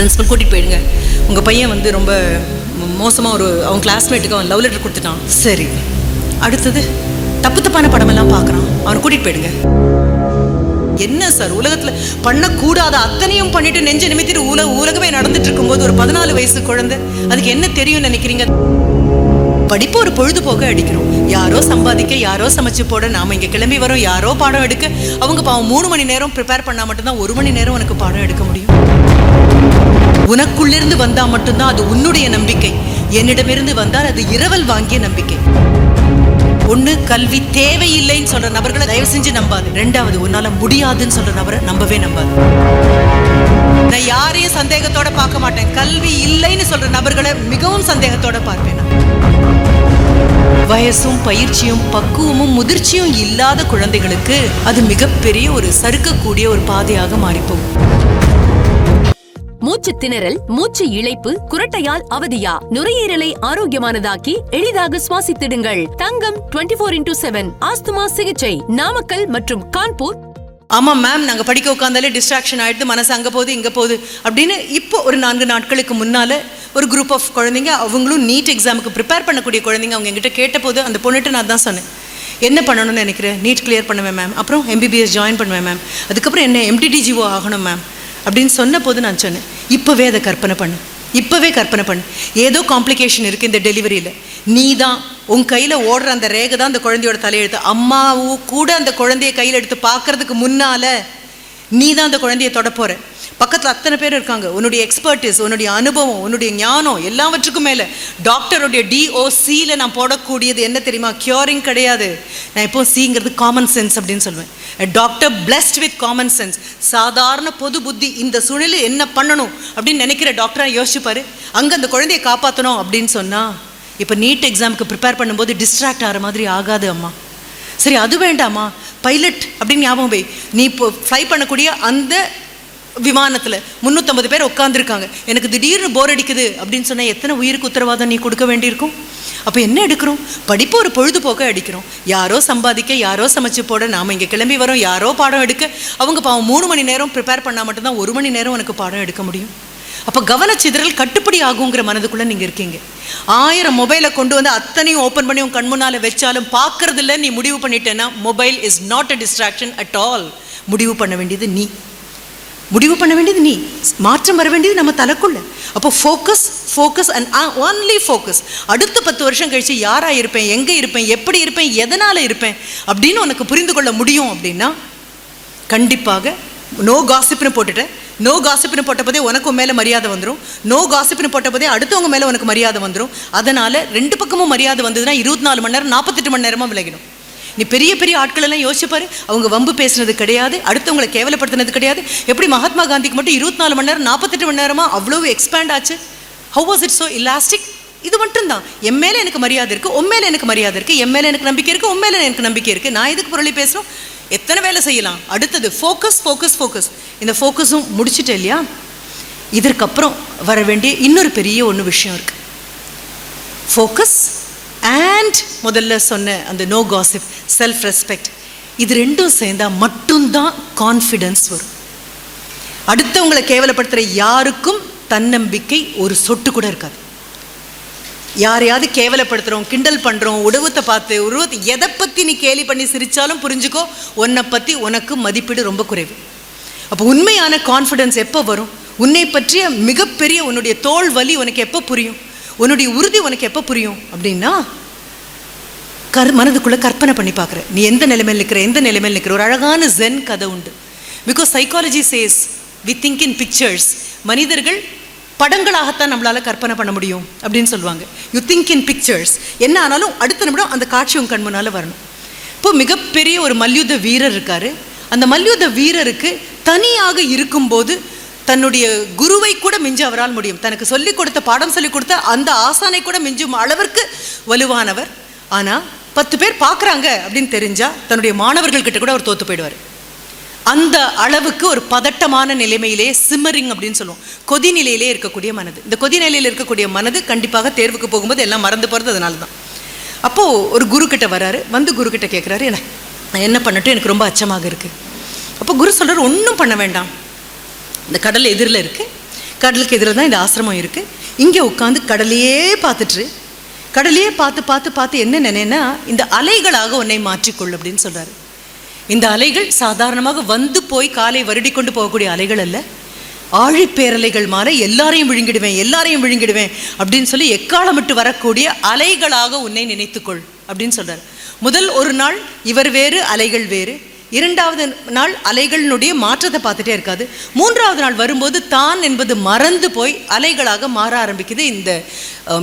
Principal கூட்டிகிட்டு போயிடுங்க, உங்கள் பையன் வந்து ரொம்ப மோசமாக அவன் கிளாஸ்மேட்டுக்கு அவன் லவ் லெட்டர் கொடுத்துட்டான். சரி, அடுத்தது தப்பான படமெல்லாம் பார்க்குறான், அவனை கூட்டிகிட்டு போயிடுங்க. என்ன சார், உலகத்தில் பண்ணக்கூடாத அத்தனையும் பண்ணிட்டு நெஞ்ச நிமித்திட்டு உலகமே நடந்துட்டு இருக்கும்போது ஒரு 14 வயசு குழந்தை அதுக்கு என்ன தெரியும் நினைக்கிறீங்க? படிப்பு ஒரு பொழுதுபோக்க அடிக்கிறோம். யாரோ சம்பாதிக்க, யாரோ சமைச்சு போட நாம இங்கே கிளம்பி வரோம். யாரோ பாடம் எடுக்க, அவங்க பாவம் 3 மணி நேரம் ப்ரிப்பேர் பண்ணால் மட்டும்தான் 1 மணி நேரம் உனக்கு பாடம் எடுக்க முடியும். உனக்குள்ளிருந்து வந்தால் மட்டும்தான் அது உன்னுடைய நம்பிக்கை. என்னிடமிருந்து வந்தால் அது இரவல் வாங்கிய நம்பிக்கை. ஒன்று, கல்வி தேவையில்லைன்னு சொல்ற நபர்களை தயவு செஞ்சு நம்பாது. 2வது, உன்னால முடியாதுன்னு சொல்ற நபரை நம்பவே நம்பாது. நான் யாரையும் சந்தேகத்தோட பார்க்க மாட்டேன். கல்வி இல்லைன்னு சொல்ற நபர்களை மிகவும் சந்தேகத்தோட பார்ப்பேன். வயசும் பயிற்சியும் பக்குவமும் முதிர்ச்சியும் இல்லாத குழந்தைகளுக்கு அது மிகப்பெரிய ஒரு சறுக்கக்கூடிய ஒரு பாதையாக மாறிப்போகும். மூச்சு திணறல், மூச்சு இழைப்பு, குரட்டையால் அவதியா? நுரையீரலை ஆரோக்கியமானதாக்கி எளிதாக சுவாசித்திடுங்கள். தங்கம் 24x7 ஆஸ்துமா சிகிச்சை, நாமக்கல் மற்றும் கான்பூர். ஆமா மேம், நாங்க படிக்க உட்காந்தாலே டிஸ்ட்ராக்ஷன் ஆயிடுது, மனசு அங்க போகுது இங்க போகுது அப்படின்னு. இப்போ ஒரு 4 நாட்களுக்கு முன்னால ஒரு குரூப் ஆஃப் குழந்தைங்க, அவங்களும் நீட் எக்ஸாமுக்கு ப்ரிப்பேர் பண்ணக்கூடிய குழந்தைங்க, அவங்க எங்கிட்ட கேட்ட போது அந்த பொண்ணுட்டு நான் தான் சொன்னேன், என்ன பண்ணணும்னு நினைக்கிறேன்? நீட் கிளியர் பண்ணுவேன் மேம், அப்புறம் MBBS ஜாயின் பண்ணுவேன் மேம், அதுக்கப்புறம் என்ன MTTGO ஆகணும் மேம் அப்படின்னு சொன்ன போது நான் சொன்னேன், இப்போவே அதை கற்பனை பண்ணு, இப்போவே கற்பனை பண்ணு. ஏதோ காம்ப்ளிகேஷன் இருக்குது இந்த டெலிவரியில். நீ தான் உன் கையில் ஓடுற அந்த ரேகை தான் அந்த குழந்தையோட தலையெழுத்து. அம்மாவும் கூட அந்த குழந்தைய கையில் எடுத்து பார்க்கறதுக்கு முன்னால் நீ தான் அந்த குழந்தைய தொட போகிற. பக்கத்தில் அத்தனை பேர் இருக்காங்க. உன்னுடைய எக்ஸ்பர்டிஸ், உன்னுடைய அனுபவம், உன்னுடைய ஞானம், எல்லாவற்றுக்கும் மேலே டாக்டருடைய DOCயில் நான் போடக்கூடியது என்ன தெரியுமா? கியூரிங் கிடையாது. நான் எப்போ சிங்கிறது காமன் சென்ஸ் அப்படின்னு சொல்லுவேன். Doctor blessed with common sense. சாதாரண பொது புத்தி. இந்த சூழ்நிலை என்ன பண்ணணும் அப்படின்னு நினைக்கிற டாக்டராக யோசிச்சுப்பாரு. அங்கே அந்த குழந்தையை காப்பாற்றணும் அப்படின்னு சொன்னால், இப்போ நீட் எக்ஸாமுக்கு ப்ரிப்பேர் பண்ணும்போது டிஸ்ட்ராக்ட் ஆகிற மாதிரி ஆகாது அம்மா. சரி, அது வேண்டாமா? பைலட் அப்படின்னு ஞாபகம் போய் நீ இப்போ ஃப்ளை பண்ணக்கூடிய அந்த விமானத்தில் 350 பேர் உட்காந்துருக்காங்க. எனக்கு திடீர்னு போர் அடிக்குது அப்படின்னு சொன்னால் எத்தனை உயிருக்கு உத்தரவாதம் நீ கொடுக்க வேண்டியிருக்கும்? அப்போ என்ன எடுக்கிறோம்? படிப்பு ஒரு பொழுதுபோக்க அடிக்கிறோம். யாரோ சம்பாதிக்க, யாரோ சமைச்சு போட நாம இங்கே கிளம்பி வரோம். யாரோ பாடம் எடுக்க, அவங்க பாவம் 3 மணி நேரம் ப்ரிப்பேர் பண்ணால் மட்டும்தான் 1 மணி நேரம் உனக்கு பாடம் எடுக்க முடியும். அப்போ கவனச்சிதறல் கட்டுப்படி ஆகுங்கிற மனதுக்குள்ளே நீங்கள் இருக்கீங்க. 1000 மொபைலை கொண்டு வந்து அத்தனையும் ஓப்பன் பண்ணி உன் கண் முன்னால் வச்சாலும் பார்க்கறதில்ல நீ முடிவு பண்ணிட்டேன்னா, mobile is not a distraction at all. முடிவு பண்ண வேண்டியது நீ. மாற்றம் வர வேண்டியது நம்ம தலைக்குள்ள. அப்போ ஃபோக்கஸ் அண்ட் ஒன்லி ஃபோக்கஸ். அடுத்த 10 வருஷம் கழிச்சு யாராக இருப்பேன், எங்கே இருப்பேன், எப்படி இருப்பேன், எதனால் இருப்பேன் அப்படின்னு உனக்கு புரிந்து கொள்ள முடியும். அப்படின்னா கண்டிப்பாக நோ காசிப்னு போட்டுட்டேன். நோ காசிப்னு போட்ட போதே உனக்கு மேலே மரியாதை வந்துடும். நோ காசிப்னு போட்ட போதே அடுத்தவங்க மேலே உனக்கு மரியாதை வந்துடும். அதனால் 2 பக்கமும் மரியாதை வந்ததுன்னா 24 மணி நேரம் 48 மணி நேரமாக விலகிடும். நீ பெரிய பெரிய ஆட்கள் எல்லாம் யோசிச்சுப்பாரு. அவங்க வம்பு பேசுனது கிடையாது, அடுத்தவங்களை கேவலப்படுத்தினது கிடையாது. எப்படி மகாத்மா காந்திக்கு மட்டும் 24 மணி நேரம் 48 மணி நேரமாக அவ்வளோ எக்ஸ்பேண்ட் ஆச்சு? How was it so elastic? இது மட்டும்தான். என் மேலே எனக்கு மரியாதை இருக்குது, உன் மேலே எனக்கு மரியாதை இருக்குது, என் மேலே எனக்கு நம்பிக்கை இருக்குது, உன் மேலே எனக்கு நம்பிக்கை இருக்குது. நான் இதுக்கு பொருளை பேசணும், எத்தனை வேலை செய்யலாம். அடுத்தது ஃபோக்கஸ். இந்த ஃபோக்கஸும் முடிச்சுட்டேன் இல்லையா? இதற்கப்புறம் வர வேண்டிய இன்னொரு பெரிய விஷயம் இருக்குது. ஃபோக்கஸ் அண்ட் முதல்ல சொன்ன அந்த நோ காசிப், செல்ஃப் ரெஸ்பெக்ட், இது 2ம் சேர்ந்தால் மட்டும்தான் கான்ஃபிடென்ஸ் வரும். அடுத்தவங்களை கேவலப்படுத்துகிற யாருக்கும் தன்னம்பிக்கை ஒரு சொட்டு கூட இருக்காது. யாரையாவது கேவலப்படுத்துகிறோம், கிண்டல் பண்ணுறோம், உருவத்தை எதை பற்றி நீ கேலி பண்ணி சிரித்தாலும் புரிஞ்சுக்கோ, உன்னை பற்றி உனக்கு மதிப்பீடு ரொம்ப குறைவு. அப்போ உண்மையான கான்ஃபிடென்ஸ் எப்போ வரும்? உன்னை பற்றிய மிகப்பெரிய உன்னுடைய தோல் வலி உனக்கு எப்போ புரியும்? உன்னுடைய உறுதி உனக்கு எப்போ புரியும்? அப்படின்னா மனதுக்குள்ளே கற்பனை பண்ணி பார்க்குற, நீ எந்த நிலைமையில் நிற்கிற. ஒரு அழகான ஜென் கதை உண்டு. Because psychology says we think in pictures. மனிதர்கள் படங்களாகத்தான் நம்மளால் கற்பனை பண்ண முடியும் அப்படின்னு சொல்லுவாங்க. You think in pictures. என்ன ஆனாலும் அடுத்த நிமிடம் அந்த காட்சி உன் கண் முன்னால் வரணும். இப்போ மிகப்பெரிய ஒரு மல்யுத்த வீரர் இருக்கார். அந்த மல்யுத்த வீரருக்கு தனியாக இருக்கும்போது தன்னுடைய குருவை கூட மிஞ்ச அவரால் முடியும். தனக்கு சொல்லிக் கொடுத்த பாடம் சொல்லிக் கொடுத்த அந்த ஆசானை கூட மிஞ்சும் அளவிற்கு வலுவானவர். ஆனால் 10 பேர் பார்க்குறாங்க அப்படின்னு தெரிஞ்சால் தன்னுடைய மாணவர்கள் கிட்ட கூட அவர் தோற்று போயிடுவார். அந்த அளவுக்கு ஒரு பதட்டமான நிலைமையிலே, சிம்மரிங் அப்படின்னு சொல்லுவோம், கொதி நிலையிலே இருக்கக்கூடிய மனது. இந்த கொதி நிலையில் இருக்கக்கூடிய மனது கண்டிப்பாக தேர்வுக்கு போகும்போது எல்லாம் மறந்து போகிறது அதனால தான். அப்போது ஒரு குரு கிட்ட வராரு. வந்து குரு கிட்ட கேட்குறாரு, நான் என்ன பண்ணட்டும், எனக்கு ரொம்ப அச்சமாக இருக்குது. அப்போ குரு சொல்கிறார், ஒன்றும் பண்ண வேண்டாம், இந்த கடல் எதிரில் இருக்குது, கடலுக்கு எதிராக தான் இந்த ஆசிரமம் இருக்குது. இங்கே உட்காந்து கடலையே பார்த்துட்டு கடலையே பார்த்து பார்த்து பார்த்து என்ன நினைனா, இந்த அலைகளாக உன்னை மாற்றிக்கொள் அப்படின்னு சொல்கிறாரு. இந்த அலைகள் சாதாரணமாக வந்து போய் காலை வருடி கொண்டு போகக்கூடிய அலைகள் அல்ல, ஆழிப்பேரலைகள் மாற எல்லாரையும் விழுங்கிடுவேன் அப்படின்னு சொல்லி எக்காலமிட்டு வரக்கூடிய அலைகளாக உன்னை நினைத்துக்கொள் அப்படின்னு சொல்கிறார். முதல் ஒரு நாள் இவர் வேறு அலைகள் வேறு, இரண்டாவது நாள் அலைகளினுடைய மாற்றத்தை பார்த்துட்டே இருக்காது, மூன்றாவது நாள் வரும்போது தான் என்பது மறந்து போய் அலைகளாக மாற ஆரம்பிக்குது இந்த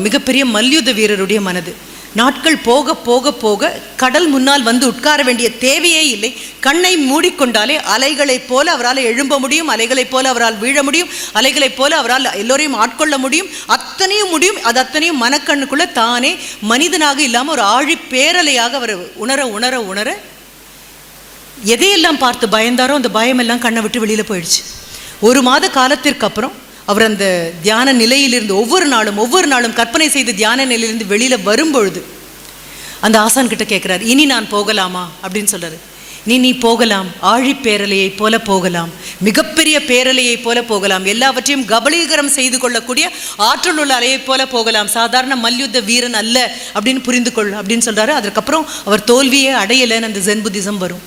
மிகப்பெரிய மல்யுத்த வீரருடைய மனது. நாட்கள் போக போக போக கடல் முன்னால் வந்து உட்கார வேண்டிய தேவையே இல்லை. கண்ணை மூடிக்கொண்டாலே அலைகளைப் போல அவரால் எழும்ப முடியும், அலைகளைப் போல அவரால் வீழ முடியும், அலைகளைப் போல அவரால் எல்லோரையும் ஆட்கொள்ள முடியும், அத்தனையும் முடியும். அது அத்தனையும் மனக்கண்ணுக்குள்ள தானே மனிதனாக இல்லாமல் ஒரு ஆழி பேரலையாக அவர் உணர உணர உணர எதையெல்லாம் பார்த்து பயந்தாரோ அந்த பயமெல்லாம் கண்ணை விட்டு வெளியில் போயிடுச்சு. ஒரு மாத காலத்திற்கு அப்புறம் அவர் அந்த தியான நிலையிலிருந்து ஒவ்வொரு நாளும் கற்பனை செய்த தியான நிலையிலிருந்து வெளியில் வரும்பொழுது அந்த ஆசான் கிட்ட கேட்குறாரு, இனி நான் போகலாமா அப்படின்னு சொல்கிறாரு. நீ போகலாம், ஆழிப்பேரலையை போல போகலாம், மிகப்பெரிய பேரலையை போல போகலாம், எல்லாவற்றையும் கபலீகரம் செய்து கொள்ளக்கூடிய ஆற்றல் உள்ள அலையை போல போகலாம், சாதாரண மல்யுத்த வீரன் அல்ல அப்படின்னு புரிந்து கொள் அப்படின்னு சொல்கிறாரு. அதுக்கப்புறம் அவர் தோல்வியே அடையலைன்னு அந்த ஜென் புத்திசம் வரும்.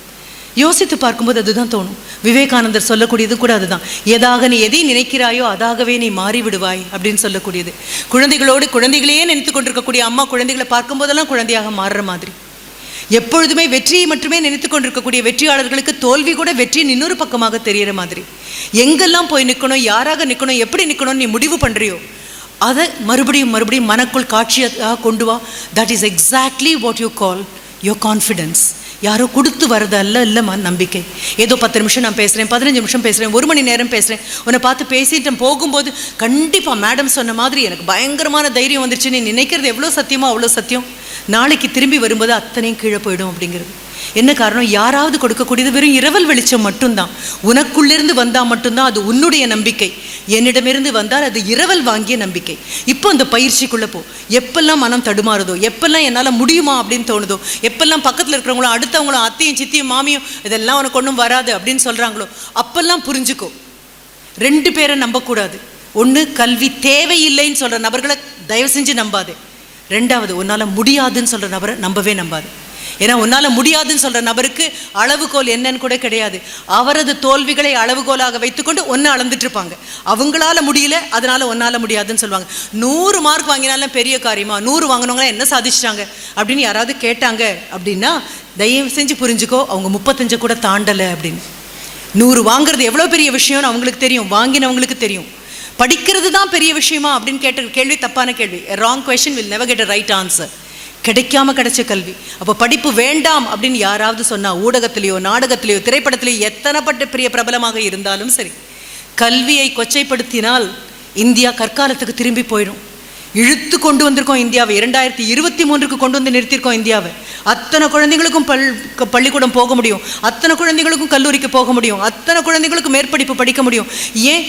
யோசித்து பார்க்கும்போது அதுதான் தோணும். விவேகானந்தர் சொல்லக்கூடியது கூட அதுதான், எதாக நீ எதை நினைக்கிறாயோ அதாகவே நீ மாறிவிடுவாய் அப்படின்னு சொல்லக்கூடியது. குழந்தைகளையே நினைத்து கொண்டிருக்கக்கூடிய அம்மா குழந்தைகளை பார்க்கும்போதெல்லாம் குழந்தையாக மாறுற மாதிரி, எப்பொழுதுமே வெற்றியை மட்டுமே நினைத்து கொண்டிருக்கக்கூடிய வெற்றியாளர்களுக்கு தோல்வி கூட வெற்றியின் இன்னொரு பக்கமாக தெரிகிற மாதிரி, எங்கெல்லாம் போய் நிற்கணும், யாராக நிற்கணும், எப்படி நிற்கணும்னு நீ முடிவு பண்ணுறியோ அதை மறுபடியும் மனக்குள் காட்சியாக கொண்டு வா. That is exactly what you call your confidence. யாரோ கொடுத்து வரது இல்லைம்மா நம்பிக்கை. ஏதோ 10 நிமிஷம் நான் பேசுகிறேன், 15 நிமிஷம் பேசுகிறேன், 1 மணி நேரம் பேசுகிறேன், உன்னை பார்த்து பேசிட்டு போகும்போது கண்டிப்பாக மேடம் சொன்ன மாதிரி எனக்கு பயங்கரமான தைரியம் வந்துருச்சு, நீ நினைக்கிறது எவ்வளோ சத்தியமோ அவ்வளோ சத்தியம், நாளைக்கு திரும்பி வரும்போது அத்தனையும் கீழே போயிடும் அப்படிங்கிறது. என்ன காரணம்? யாராவது கொடுக்கக்கூடியது வெறும் இரவல் வெளிச்சம் மட்டும்தான். உனக்குள்ளிருந்து வந்தால் மட்டும்தான் அது உன்னுடைய நம்பிக்கை, என்னிடமிருந்து வந்தால் அது இரவல் வாங்கிய நம்பிக்கை. இப்போ அந்த பயிற்சிக்குள்ளே போ. எப்பெல்லாம் மனம் தடுமாறுதோ, எப்பெல்லாம் என்னால் முடியுமா அப்படின்னு தோணுதோ, எப்பெல்லாம் பக்கத்தில் இருக்கிறவங்களும் அடுத்தவங்களும் அத்தையும் சித்தியும் மாமியும் இதெல்லாம் உனக்கு ஒன்றும் வராது அப்படின்னு சொல்கிறாங்களோ அப்பெல்லாம் புரிஞ்சுக்கோ, 2 பேரை நம்பக்கூடாது. ஒன்று, கல்வி தேவையில்லைன்னு சொல்கிற நபர்களை தயவு செஞ்சு நம்பாது. 2வது, உன்னால் முடியாதுன்னு சொல்கிற நபரை நம்பாது. ஏன்னா உன்னால் முடியாதுன்னு சொல்கிற நபருக்கு அளவுகோல் என்னன்னு கூட கிடையாது. அவரது தோல்விகளை அளவுகோலாக வைத்துக்கொண்டு ஒன்று அளந்துட்டு இருப்பாங்க. அவங்களால முடியல, அதனால ஒன்றால் முடியாதுன்னு சொல்லுவாங்க. 100 மார்க் வாங்கினாலும் பெரிய காரியமா, 100 வாங்கினவங்களாம் என்ன சாதிச்சிட்டாங்க அப்படின்னு யாராவது கேட்டாங்க அப்படின்னா தயவு செஞ்சு புரிஞ்சுக்கோ, அவங்க 35 கூட தாண்டலை அப்படின்னு. 100 வாங்குறது எவ்வளோ பெரிய விஷயம்னு அவங்களுக்கு தெரியும், வாங்கினவங்களுக்கு தெரியும். படிக்கிறது தான் பெரிய விஷயமா அப்படின்னு கேட்ட கேள்வி தப்பான கேள்வி. Wrong question will never get a right answer. கிடைக்காம கிடைச்ச கல்வி. அப்போ படிப்பு வேண்டாம் அப்படின்னு யாராவது சொன்னால், ஊடகத்திலேயோ நாடகத்திலேயோ திரைப்படத்திலேயோ எத்தனைப்பட்ட பெரிய பிரபலமாக இருந்தாலும் சரி, கல்வியை கொச்சைப்படுத்தினால் இந்தியா கற்காலத்துக்கு திரும்பி போயிடும். இழுத்து கொண்டு வந்திருக்கோம் இந்தியாவை, 2023க்கு கொண்டு வந்து நிறுத்தியிருக்கோம் இந்தியாவை. அத்தனை குழந்தைங்களுக்கும் பள்ளிக்கூடம் போக முடியும், அத்தனை குழந்தைங்களுக்கும் கல்லூரிக்கு போக முடியும், அத்தனை குழந்தைங்களுக்கும் மேற்படிப்பு படிக்க முடியும். ஏன்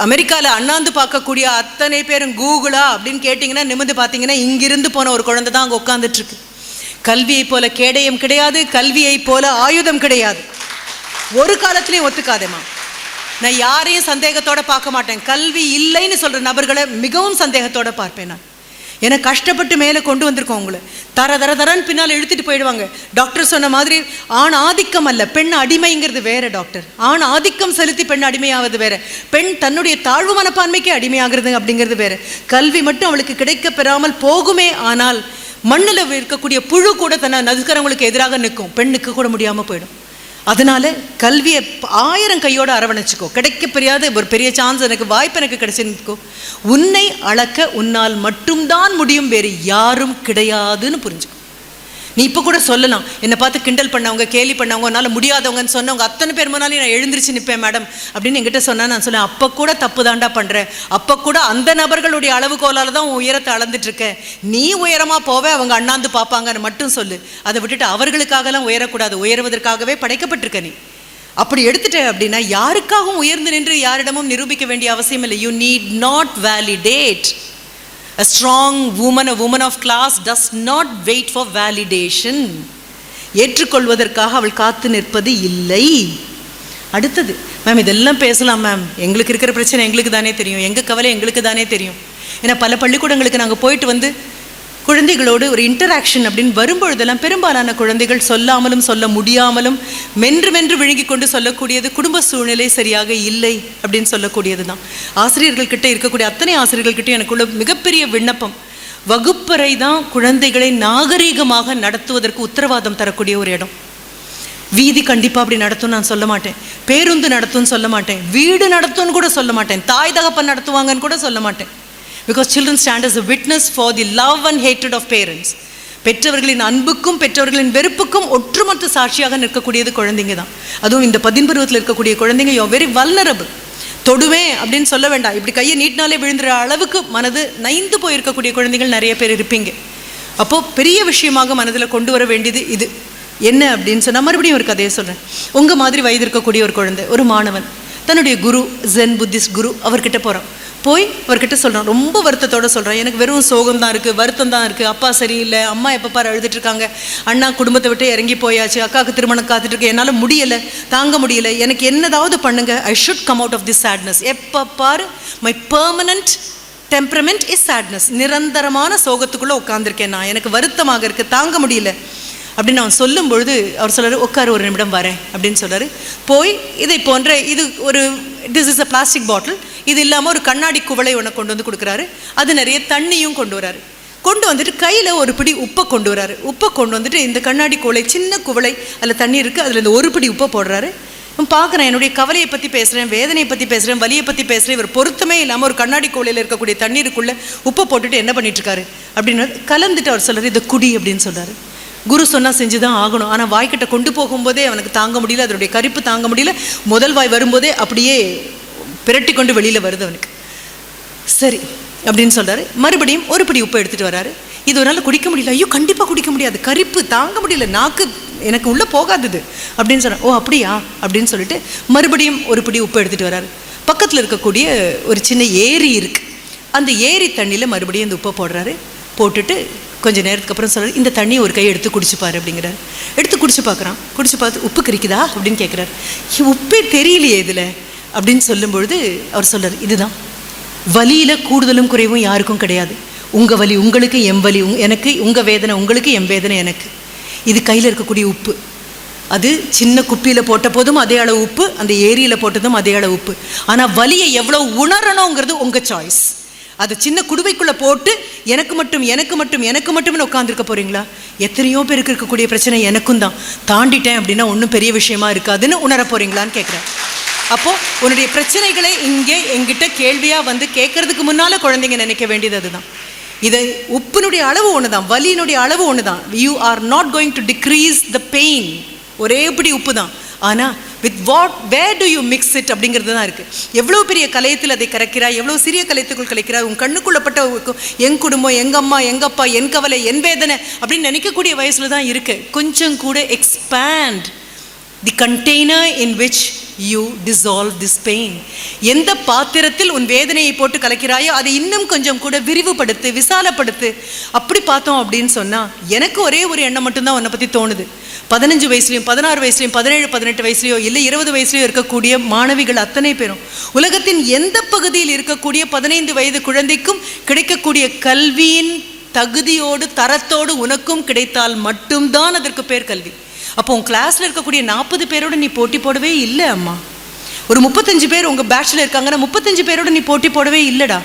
அமெரிக்காவில் அண்ணாந்து பார்க்கக்கூடிய அத்தனை பேரும் கூகுளா அப்படின்னு கேட்டிங்கன்னா நிமிர்ந்து பார்த்தீங்கன்னா இங்கிருந்து போன ஒரு குழந்தை தான் அங்கே உட்காந்துட்ருக்கு. கல்வியை போல கேடயம் கிடையாது, கல்வியை போல ஆயுதம் கிடையாது. ஒரு காலத்துலேயும் ஒத்துக்காதேம்மா. நான் யாரையும் சந்தேகத்தோடு பார்க்க மாட்டேன். கல்வி இல்லைன்னு சொல்கிற நபர்களை மிகவும் சந்தேகத்தோடு பார்ப்பேன் நான். ஏன்னா கஷ்டப்பட்டு மேலே கொண்டு வந்திருக்கோம். உங்களை தரன்னு பின்னால் இழுத்துட்டு போயிடுவாங்க. டாக்டர் சொன்ன மாதிரி ஆண் ஆதிக்கம் அல்ல, பெண் அடிமைங்கிறது வேற. டாக்டர் ஆண் ஆதிக்கம் செலுத்தி பெண் அடிமையாவது வேற, பெண் தன்னுடைய தாழ்வு மனப்பான்மைக்கு அடிமையாகிறது அப்படிங்கிறது வேற. கல்வி மட்டும் அவளுக்கு கிடைக்க பெறாமல் போகுமே, ஆனால் மண்ணில் இருக்கக்கூடிய புழு கூட தன்னை நதுக்கிறவங்களுக்கு எதிராக நிற்கும், பெண்ணுக்கு கூட முடியாமல் போயிடும். அதனால கல்வியை 1000 கையோடு அரவணைச்சிக்கோ. கிடைக்க பெரியாத ஒரு பெரிய சான்ஸ், எனக்கு வாய்ப்பு எனக்கு கிடைச்சிருக்கோ. உன்னை அளக்க உன்னால் மட்டும்தான் முடியும், வேறு யாரும் கிடையாதுன்னு புரிஞ்சுக்கோ. நீ இப்போ கூட சொல்லலாம், என்னை பார்த்து கிண்டல் பண்ணவங்க, கேலி பண்ணவங்க, என்னால் முடியாதவங்கன்னு சொன்னவங்க அத்தனை பேர் முன்னாலே நான் எழுந்திரிச்சு நிற்பேன் மேடம் அப்படின்னு என்கிட்ட சொன்னால் நான் சொல்லேன், அப்போ கூட தப்பு தாண்டா பண்ணுறேன். அப்போ கூட அந்த நபர்களுடைய அளவுகோலால் தான் உன் உயரத்தை அளந்துட்டுருக்கேன். நீ உயரமாக போவே, அவங்க அண்ணாந்து பார்ப்பாங்கன்னு மட்டும் சொல்லு. அதை விட்டுட்டு அவர்களுக்காகலாம் உயரக்கூடாது, உயர்வதற்காகவே படைக்கப்பட்டிருக்க. நீ அப்படி எடுத்துட்ட அப்படின்னா யாருக்காகவும் உயர்ந்து நின்று யாரிடமும் நிரூபிக்க வேண்டிய அவசியம் இல்லை. You need not validate. A strong woman, a woman of class does not wait for validation. ஏற்றுக்கொள்வதற்காக அவள் காத்து நிற்பது இல்லை. அடுத்தது, மேம் இதெல்லாம் பேசலாம் மேம், எங்களுக்கு இருக்கிற பிரச்சனை எங்களுக்கு தானே தெரியும், எங்கள் கவலை எங்களுக்கு தானே தெரியும். ஏன்னா பல பள்ளிக்கூடங்களுக்கு நாங்கள் போயிட்டு வந்து குழந்தைகளோடு ஒரு இன்டராக்ஷன் அப்படின்னு வரும்பொழுதெல்லாம் பெரும்பாலான குழந்தைகள் சொல்லாமலும் சொல்ல முடியாமலும் மென்று மென்று விழுங்கி கொண்டு சொல்லக்கூடியது குடும்ப சூழ்நிலை சரியாக இல்லை அப்படின்னு சொல்லக்கூடியது தான். ஆசிரியர்கள்கிட்ட இருக்கக்கூடிய அத்தனை ஆசிரியர்கள்கிட்டையும் எனக்குள்ள மிகப்பெரிய விண்ணப்பம், வகுப்பறை தான் குழந்தைகளை நாகரீகமாக நடத்துவதற்கு உத்தரவாதம் தரக்கூடிய ஒரு இடம். வீதி கண்டிப்பாக அப்படி நடத்தும் நான் சொல்ல மாட்டேன், பேருந்து நடத்தும்னு சொல்ல மாட்டேன், வீடு நடத்தும்னு கூட சொல்ல மாட்டேன், தாய் தகப்பன் நடத்துவாங்கன்னு கூட சொல்ல மாட்டேன். Because children stand as a witness for the love and hatred of parents. பெற்றவர்களின் அன்புக்கும் பெற்றவர்களின் வெறுப்புக்கும் ஒற்றுமொத்த சாட்சியாக நிற்கக்கூடியது குழந்தைங்க தான். அதுவும் இந்த 10 பருவத்தில் இருக்கக்கூடிய குழந்தைங்க யூ ஆர் வெரி வல்னரபிள். தொடுவேன் அப்படின்னு சொல்ல வேண்டாம், இப்படி கையை நீட்டினாலே விழுந்துற அளவுக்கு மனது நைந்து போயிருக்கக்கூடிய குழந்தைகள் நிறைய பேர் இருப்பீங்க. அப்போது பெரிய விஷயமாக மனதில் கொண்டு வர வேண்டியது இது என்ன அப்படின்னு சொன்னால், மறுபடியும் ஒரு கதையை சொல்கிறேன். உங்கள் மாதிரி வயது இருக்கக்கூடிய ஒரு குழந்தை, ஒரு மாணவன் தன்னுடைய குரு, ஜென் புத்திஸ்ட் குரு, அவர்கிட்ட போகிறான். போய் அவர்கிட்ட சொல்கிறான், ரொம்ப வருத்தத்தோடு சொல்கிறான், எனக்கு வெறும் சோகம் தான் இருக்குது, வருத்தம் தான் இருக்குது, அப்பா சரியில்லை, அம்மா எப்போ பாரு அழுதுட்டுருக்காங்க, அண்ணா குடும்பத்தை விட்டு இறங்கி போயாச்சு, அக்காவுக்கு திருமணம் காத்துட்ருக்கு, என்னால் முடியலை, தாங்க முடியலை, எனக்கு என்னதாவது பண்ணுங்க, I should come out of this sadness. எப்போ பாரு my permanent temperament is sadness. நிரந்தரமான சோகத்துக்குள்ளே உட்காந்துருக்கேன் நான், எனக்கு வருத்தமாக இருக்குது, தாங்க முடியல அப்படின்னு அவன் சொல்லும் பொழுது அவர் சொல்கிறார், உட்காரு ஒரு நிமிடம் வரேன் அப்படின்னு சொல்கிறாரு. போய் இதை போன்ற இது ஒரு this is a plastic bottle, இது இல்லாமல் ஒரு கண்ணாடி குவளை ஒன்று கொண்டு வந்து கொடுக்குறாரு. அது நிறைய தண்ணியும் கொண்டு வராரு. கொண்டு வந்துட்டு கையில் ஒரு பிடி உப்பை கொண்டு வராரு. உப்பை கொண்டு வந்துட்டு இந்த கண்ணாடி குவளை, சின்ன குவளை, அதில் தண்ணி இருக்குது, அதில் இந்த ஒரு பிடி உப்பை போடுறாரு. பார்க்குறேன், என்னுடைய கவலையை பற்றி பேசுகிறேன், வேதனையை பற்றி பேசுகிறேன், வலியை பற்றி பேசுகிறேன், இவர் பொருத்தமே இல்லாமல் ஒரு கண்ணாடி குவளையில் இருக்கக்கூடிய தண்ணீருக்குள்ளே உப்பை போட்டுட்டு என்ன பண்ணிட்டுருக்காரு அப்படின்னு கலந்துட்டு அவர் சொல்கிறார், இதை குடி அப்படின்னு சொல்கிறாரு. குரு சொன்னால் செஞ்சு தான் ஆகணும். ஆனால் வாய்க்கிட்ட கொண்டு போகும்போதே அவனுக்கு தாங்க முடியல, அதனுடைய கரிப்பு தாங்க முடியல. முதல் வாய் வரும்போதே அப்படியே பிரட்டி கொண்டு வெளியில் வருது அவனுக்கு. சரி அப்படின்னு சொல்கிறாரு. மறுபடியும் ஒரு பிடி உப்பை எடுத்துகிட்டு வராரு. இது ஒரு நாள் குடிக்க முடியல, ஐயோ கண்டிப்பாக குடிக்க முடியாது, கரிப்பு தாங்க முடியல, நாக்கு எனக்கு உள்ளே போகாதது அப்படின்னு சொன்னார். ஓ அப்படியா அப்படின்னு சொல்லிட்டு மறுபடியும் ஒரு பிடி உப்பை எடுத்துகிட்டு வராரு. பக்கத்தில் இருக்கக்கூடிய ஒரு சின்ன ஏரி இருக்குது, அந்த ஏரி தண்ணியில் மறுபடியும் இந்த உப்பை போடுறாரு. போட்டுட்டு கொஞ்சம் நேரத்துக்கு அப்புறம் சொல்கிறார், இந்த தண்ணியை ஒரு கை எடுத்து குடிச்சுப்பார் அப்படிங்கிறார். எடுத்து குடிச்சு பார்க்குறான். குடிச்சு பார்த்து உப்பு கரிக்குதா அப்படின்னு கேட்குறாரு. உப்பே தெரியலையே இதில் அப்படின்னு சொல்லும்பொழுது அவர் சொல்கிறார், இதுதான் வலியில் கூடுதலும் குறைவும் யாருக்கும் கிடையாது. உங்கள் வலி உங்களுக்கு, என் வலி எனக்கு, உங்கள் வேதனை உங்களுக்கு, என் வேதனை எனக்கு. இது கையில் இருக்கக்கூடிய உப்பு, அது சின்ன குப்பியில் போட்ட போதும் அதே அளவு உப்பு, அந்த ஏரியில் போட்டதும் அதே அளவு உப்பு. ஆனால் வலியை எவ்வளோ உணரணுங்கிறது உங்கள் சாய்ஸ். அதை சின்ன குடுவைக்குள்ளே போட்டு எனக்கு மட்டும் எனக்கு மட்டும் எனக்கு மட்டும்னு உட்காந்துருக்க போகிறீங்களா? எத்தனையோ பேருக்கு இருக்கக்கூடிய பிரச்சனை எனக்கும் தான், தாண்டிட்டேன் அப்படின்னா ஒன்றும் பெரிய விஷயமா இருக்காதுன்னு உணர போகிறீங்களான்னு கேட்குறேன். அப்போது உன்னுடைய பிரச்சனைகளை இங்கே எங்கிட்ட கேள்வியாக வந்து கேட்கறதுக்கு முன்னால் குழந்தைங்க நினைக்க வேண்டியது அதுதான். இதை உப்பினுடைய அளவு ஒன்று தான், வலியினுடைய அளவு ஒன்று தான். You are not going to decrease the pain. ஒரேபடி உப்பு தான். ஆனால் with where do you mix it அப்படிங்கிறது தான் இருக்குது. எவ்வளோ பெரிய கலையத்தில் அதை கரைக்கிறாய், எவ்வளோ சிறிய கலையத்துக்குள் கலைக்கிறாய், உன் கண்ணுக்குள்ளப்பட்ட என் குடும்பம், எங்கள் அம்மா, எங்கள் அப்பா, என் கவலை, என் வேதனை அப்படின்னு நினைக்கக்கூடிய வயசில் தான் இருக்குது. கொஞ்சம் கூட expand the container in which you dissolve this pain. எந்த பாத்திரத்தில் உன் வேதனையை போட்டு கலக்கிறாயோ அதை இன்னும் கொஞ்சம் கூட விரிவுபடுத்து, விசாலப்படுத்து. அப்படி பார்த்தோம் அப்படின்னு சொன்னால் எனக்கு ஒரே ஒரு எண்ணம் மட்டும்தான் உன்னை பற்றி தோணுது. 15 வயசுலையும் 16 வயசுலையும் 17 18 வயசுலையோ இல்லை 20 வயசுலையோ இருக்கக்கூடிய மாணவிகள் அத்தனை பேரும் உலகத்தின் எந்த பகுதியில் இருக்கக்கூடிய 15 வயது குழந்தைக்கும் கிடைக்கக்கூடிய கல்வியின் தகுதியோடு தரத்தோடு உனக்கும் கிடைத்தால் மட்டும்தான் அதற்கு பேர் கல்வி. அப்போ உன் கிளாஸில் இருக்கக்கூடிய 40 பேரோடு நீ போட்டி போடவே இல்லை அம்மா. ஒரு 35 பேர் உங்கள் பேட்சில் இருக்காங்கன்னா 35 பேரோடு நீ போட்டி போடவே இல்லைடா.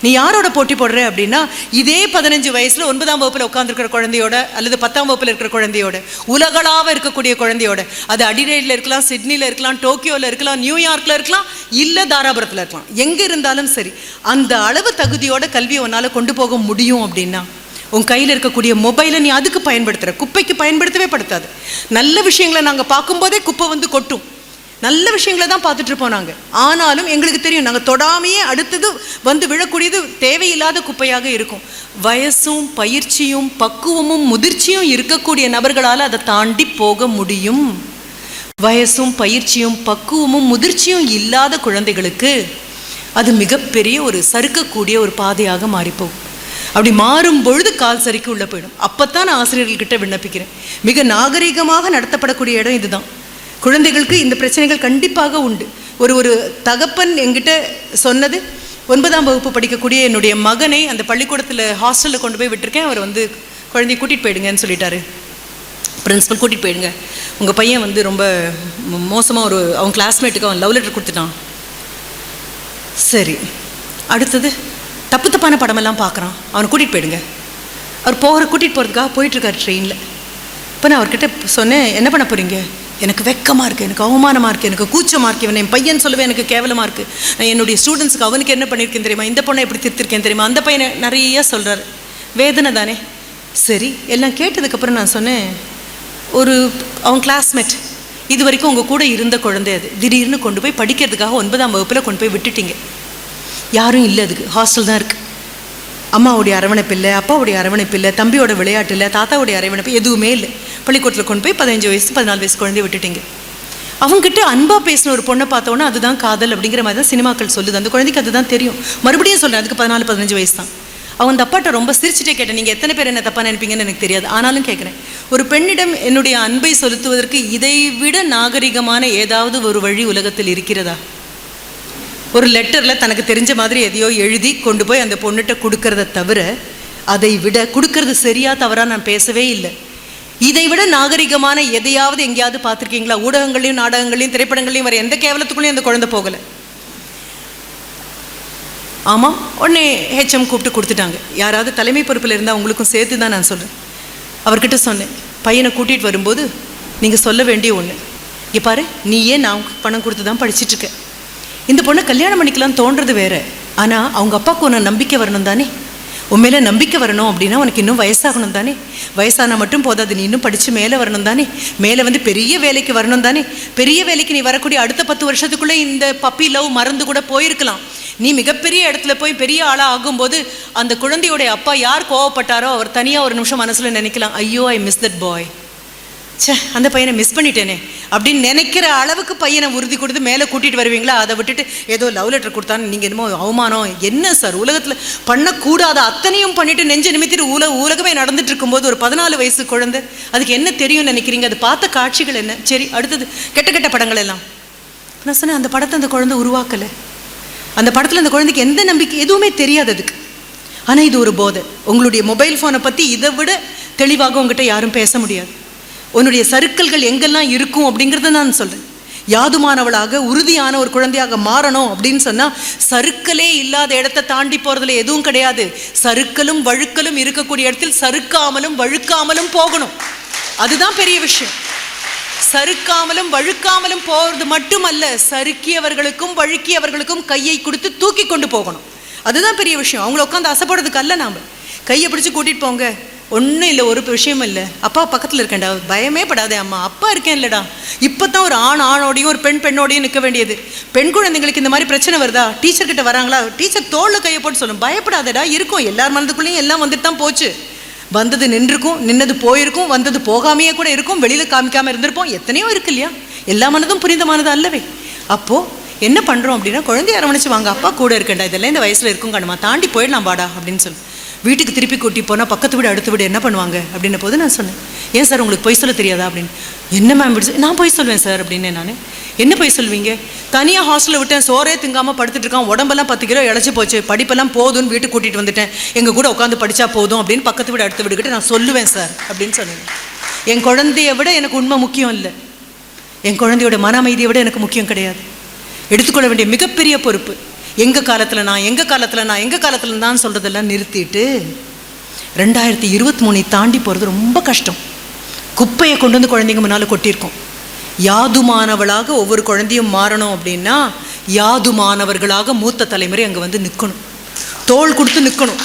நீ யாரோட போட்டி போடுற அப்படின்னா இதே 15 வயசில் 9ஆம் வகுப்பில் உட்காந்துருக்கிற குழந்தையோட அல்லது 10ஆம் வகுப்பில் இருக்கிற குழந்தையோட, உலகளாவ இருக்கக்கூடிய குழந்தையோட. அது அடிலைடில் இருக்கலாம், சிட்னியில் இருக்கலாம், டோக்கியோவில் இருக்கலாம், நியூயார்க்கில் இருக்கலாம், இல்லை தாராபுரத்தில் இருக்கலாம், எங்கே இருந்தாலும் சரி அந்த அளவு தகுதியோட கல்வியை உன்னால் கொண்டு போக முடியும் அப்படின்னா உன் கையில் இருக்கக்கூடிய மொபைலை நீ அதுக்கு பயன்படுத்துகிற, குப்பைக்கு பயன்படுத்தவே படுத்தாது. நல்ல விஷயங்களை நாங்கள் பார்க்கும்போதே குப்பை வந்து கொட்டும், நல்ல விஷயங்களை தான் பார்த்துட்ருப்போம் நாங்கள். ஆனாலும் எங்களுக்கு தெரியும் நாங்கள் தொடாமையே அடுத்தது வந்து விழக்கூடியது தேவையில்லாத குப்பையாக இருக்கும். வயசும் பயிற்சியும் பக்குவமும் முதிர்ச்சியும் இருக்கக்கூடிய நபர்களால் அதை தாண்டி போக முடியும். வயசும் பயிற்சியும் பக்குவமும் முதிர்ச்சியும் இல்லாத குழந்தைகளுக்கு அது மிகப்பெரிய ஒரு சறுக்கக்கூடிய ஒரு பாதையாக மாறிப்போகும். அப்படி மாறும் பொழுது கால் சரிக்கு உள்ளே போயிடும். அப்போத்தான் நான் ஆசிரியர்கள்கிட்ட விண்ணப்பிக்கிறேன், மிக நாகரிகமாக நடத்தப்படக்கூடிய இடம் இதுதான். குழந்தைகளுக்கு இந்த பிரச்சனைகள் கண்டிப்பாக உண்டு. ஒரு தகப்பன் என்கிட்ட சொன்னது, 9ஆம் வகுப்பு படிக்கக்கூடிய என்னுடைய மகனை அந்த பள்ளிக்கூடத்தில் ஹாஸ்டலில் கொண்டு போய் விட்டுருக்கேன், அவர் வந்து குழந்தைய கூட்டிகிட்டு போயிடுங்கன்னு சொல்லிட்டாரு. பிரின்ஸிபல் கூட்டிகிட்டு போயிடுங்க, உங்கள் பையன் வந்து ரொம்ப மோசமாக அவன் கிளாஸ்மேட்டுக்கு அவன் லவ் லெட்டர் கொடுத்துட்டான். சரி, அடுத்தது தப்பான படமெல்லாம் பார்க்குறான், அவனை கூட்டிகிட்டு போயிடுங்க. அவர் கூட்டிகிட்டு போகிறதுக்காக போயிட்டுருக்கார் ட்ரெயினில். இப்போ நான் அவர்கிட்ட சொன்னேன், என்ன பண்ண போகிறீங்க? எனக்கு வெக்கமாக இருக்குது, எனக்கு அவமானமாக இருக்குது, எனக்கு கூச்சமாக இருக்குது, இவன் என் பையன் சொல்லவே எனக்கு கேவலமாக இருக்குது, நான் என்னுடைய ஸ்டூடெண்ட்ஸுக்கு அவனுக்கு என்ன பண்ணியிருக்கேன் தெரியுமா, இந்த பொண்ணை எப்படி திருத்திருக்கேன் தெரியுமா, அந்த பையனை நிறைய சொல்கிறாரு. வேதனை தானே. சரி, எல்லாம் கேட்டதுக்கப்புறம் நான் சொன்னேன், அவன் கிளாஸ்மேட், இது வரைக்கும் உங்கள் கூட இருந்த குழந்தை, அது திடீர்னு கொண்டு போய் படிக்கிறதுக்காக 9ஆம் வகுப்பில் கொண்டு போய் விட்டுட்டீங்க. யாரும் இல்லை, அதுக்கு ஹாஸ்டல் தான் இருக்குது. அம்மாவுடைய அரவணைப்பு இல்லை, அப்பாவுடைய அரவணைப்பு இல்லை, தம்பியோட விளையாட்டு இல்லை, தாத்தாவுடைய அரவணைப்பு எதுவுமே இல்லை. பள்ளிக்கூடத்தில் கொண்டு போய் 15 வயசு 14 வயசு குழந்தைய விட்டுட்டீங்க. அவங்ககிட்ட அன்பாக பேசின ஒரு பொண்ணை பார்த்தோன்னா அதுதான் காதல் அப்படிங்கிற மாதிரி தான் சினிமாக்கள் சொல்லுது. அந்த குழந்தைக்கு அதுதான் தெரியும். மறுபடியும் சொல்கிறேன், அதுக்கு 14-15 வயசு தான். அவன் அந்த அப்பாட்ட ரொம்ப சிரிச்சுட்டே கேட்டேன், நீங்கள் எத்தனை பேர் என்ன தப்பாக நினைப்பீங்கன்னு எனக்கு தெரியாது, ஆனாலும் கேட்குறேன், ஒரு பெண்ணிடம் என்னுடைய அன்பை செலுத்துவதற்கு இதை விட நாகரிகமான ஏதாவது ஒரு வழி உலகத்தில் இருக்கிறதா? ஒரு லெட்டரில் தனக்கு தெரிஞ்ச மாதிரி எதையோ எழுதி கொண்டு போய் அந்த பொண்ணுகிட்ட கொடுக்கறத தவிர, அதை விட கொடுக்கறது சரியா தவறா நான் பேசவே இல்லை. இதை விட நாகரிகமான எதையாவது எங்கேயாவது பார்த்துருக்கீங்களா? ஊடகங்களையும் நாடகங்களையும் திரைப்படங்களையும் வர எந்த கேவலத்துக்குள்ளேயும் அந்த குழந்தை போகலை. ஆமாம், உடனே ஹெச்எம் கூப்பிட்டு கொடுத்துட்டாங்க. யாராவது தலைமை பொறுப்பில் இருந்தால் உங்களுக்கும் சேர்த்து தான் நான் சொல்கிறேன். அவர்கிட்ட சொன்னேன், பையனை கூட்டிகிட்டு வரும்போது நீங்கள் சொல்ல வேண்டிய ஒன்று, இங்கே பாரு, நீயே நான் பணம் கொடுத்து தான் படிச்சுட்ருக்க, இந்த பொண்ணை கல்யாணம் பண்ணிக்கலாம் தோன்றது வேறு, ஆனால் அவங்க அப்பாவுக்கு உன்னை நம்பிக்கை வரணும் தானே, உன் மேலே நம்பிக்கை வரணும் அப்படின்னா உனக்கு இன்னும் வயசாகணும் தானே, வயசானா மட்டும் போதாது, நீ இன்னும் படித்து மேலே வரணும் தானே, மேலே வந்து பெரிய வேலைக்கு வரணும் தானே, பெரிய வேலைக்கு நீ வரக்கூடிய அடுத்த 10 வருஷத்துக்குள்ளே இந்த பப்பி லவ் மறந்து கூட போயிருக்கலாம். நீ மிகப்பெரிய இடத்துல போய் பெரிய ஆளாக ஆகும்போது அந்த குழந்தையோடைய அப்பா யார் கோவப்பட்டாரோ அவர் தனியாக ஒரு நிமிஷம் மனசில் நினைக்கலாம், ஐயோ ஐ மிஸ் தட் பாய், சே அந்த பையனை மிஸ் பண்ணிட்டேனே அப்படின்னு நினைக்கிற அளவுக்கு பையனை உறுதி கொடுத்து மேலே கூட்டிகிட்டு வருவீங்களா? அதை விட்டுட்டு ஏதோ லவ் லெட்டர் கொடுத்தான்னு நீங்கள் என்னமோ அவமானம், என்ன சார் உலகத்தில் பண்ணக்கூடாத அத்தனையும் பண்ணிட்டு நெஞ்ச நிமித்திட்டு உலகமே நடந்துட்டு இருக்கும்போது ஒரு 14 வயசு குழந்தை அதுக்கு என்ன தெரியும்னு நினைக்கிறீங்க? அது பார்த்த காட்சிகள் என்ன? சரி, அடுத்தது கெட்ட படங்கள் எல்லாம். நான் சொன்னேன், அந்த படத்தை அந்த குழந்தை உருவாக்கலை, அந்த படத்தில் அந்த குழந்தைக்கு எந்த நம்பிக்கை எதுவுமே தெரியாது அதுக்கு. ஆனால் இது ஒரு போதை. உங்களுடைய மொபைல் ஃபோனை பற்றி இதை விட தெளிவாக உங்ககிட்ட யாரும் பேச முடியாது. உன்னுடைய சறுக்கல்கள் எங்கெல்லாம் இருக்கும் அப்படிங்கிறத நான் சொல்கிறேன். யாதுமானவளாக உறுதியான ஒரு குழந்தையாக மாறணும் அப்படின்னு சொன்னால் சறுக்கலே இல்லாத இடத்தை தாண்டி போகிறதுல எதுவும் கிடையாது. சறுக்கலும் வழுக்கலும் இருக்கக்கூடிய இடத்தில் சறுக்காமலும் வழுக்காமலும் போகணும். அதுதான் பெரிய விஷயம். சறுக்காமலும் வழுக்காமலும் போகிறது மட்டுமல்ல, சறுக்கியவர்களுக்கும் வழுக்கியவர்களுக்கும் கையை கொடுத்து தூக்கி கொண்டு போகணும். அதுதான் பெரிய விஷயம். அவங்கள உட்காந்து அசைப்படுறதுக்கு அல்ல. நாம் கையை பிடிச்சி கூட்டிகிட்டு போங்க, ஒன்றும் இல்லை, ஒரு விஷயமும் இல்லை, அப்பா பக்கத்தில் இருக்கேன்டா, பயமே படாதே அம்மா, அப்பா இருக்கேன் இல்லைடா. இப்போ தான் ஒரு ஆணோடையும் ஒரு பெண்ணோடையும் நிற்க வேண்டியது. பெண் குழந்தைங்களுக்கு இந்த மாதிரி பிரச்சனை வருதா, டீச்சர்கிட்ட வராங்களா, டீச்சர் தோளில் கையை போட்டு சொல்லணும், பயப்படாதடா, இருக்கும், எல்லார் மனதுக்குள்ளேயும் எல்லாம் வந்துட்டு தான் போச்சு. வந்தது நின்றுக்கும், நின்னது போயிருக்கும், வந்தது போகாமையே கூட இருக்கும், வெளியில் காமிக்காமல் இருந்திருப்போம், எத்தனையோ இருக்கு இல்லையா? எல்லா மனதும் புரிந்தமானது அல்லவே. அப்போது என்ன பண்ணுறோம் அப்படின்னா, குழந்தைய அரவணைச்சு வாங்க, அப்பா கூட இருக்கேன்டா, இதெல்லாம் இந்த வயசில் இருக்கும் கணுமா, தாண்டி போயிடலாம் வாடா அப்படின்னு சொல்லி வீட்டுக்கு திருப்பி கூட்டி போனால் பக்கத்து வீடு அடுத்த வீடு என்ன பண்ணுவாங்க அப்படின்ன போது நான் சொன்னேன், ஏன் சார் உங்களுக்கு பொய் சொல்ல தெரியாதா அப்படின்னு. என்ன மேம் நான் பொய் சொல்வேன் சார் அப்படின்னு. நான் என்ன பொய் சொல்வீங்க, தனியாக ஹாஸ்டலில் விட்டேன், சோறே திங்காமல் படுத்துட்டு இருக்கான், உடம்பெல்லாம் 10 கிலோ இழைச்சி போச்சு, படிப்பெல்லாம் போதும்னு வீட்டுக்கு கூட்டிகிட்டு வந்துட்டேன், எங்கள் கூட உட்காந்து படித்தா போதும் அப்படின்னு பக்கத்து வீடு அடுத்த வீடுகிட்ட நான் சொல்லுவேன் சார் அப்படின்னு சொன்னேன். என் குழந்தைய விட எனக்கு உண்மை முக்கியம் இல்லை, என் குழந்தையோட மன அமைதியை விட எனக்கு முக்கியம் கிடையாது. எடுத்துக்கொள்ள வேண்டிய மிகப்பெரிய பொறுப்பு எங்கள் காலத்தில் தான் சொல்கிறதெல்லாம் நிறுத்திட்டு 2023 தாண்டி போகிறது ரொம்ப கஷ்டம். குப்பையை கொண்டு வந்து குழந்தைங்க முன்னால் கொட்டியிருக்கோம். யாதுமானவளாக ஒவ்வொரு குழந்தையும் மாறணும் அப்படின்னா யாதுமானவர்களாக மூத்த தலைமுறை அங்கே வந்து நிற்கணும், தோள் கொடுத்து நிற்கணும்.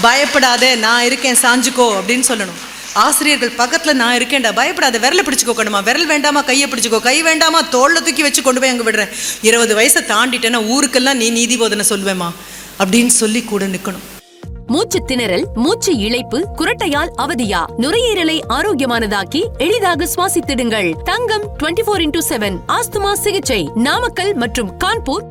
பயப்படாத, நான் இருக்கேன், சாஞ்சுக்கோ அப்படின்னு சொல்லணும். ஆசிரியர்கள் பக்கத்தில் நான் இருக்கேன்டா, பயப்படாத, விரலை பிடிச்சிக்கோ கணுமா, விரல் வேண்டாமா கையை பிடிச்சிக்கோ, கை வேண்டாமா தோளில் தூக்கி வச்சு கொண்டு போய் அங்கே விடுறேன், 20 வயசை தாண்டிட்டேன்னா ஊருக்கெல்லாம் நீ நீதி போதனை சொல்வேமா அப்படின்னு சொல்லி கூட நிற்கணும். மூச்சு திணறல், மூச்சு இழைப்பு, குரட்டையால் அவதியா, நுரையீரலை ஆரோக்கியமானதாக்கி எளிதாக சுவாசித்திடுங்கள். தங்கம் 24x7 ஆஸ்துமா சிகிச்சை நாமக்கல் மற்றும் கான்பூர்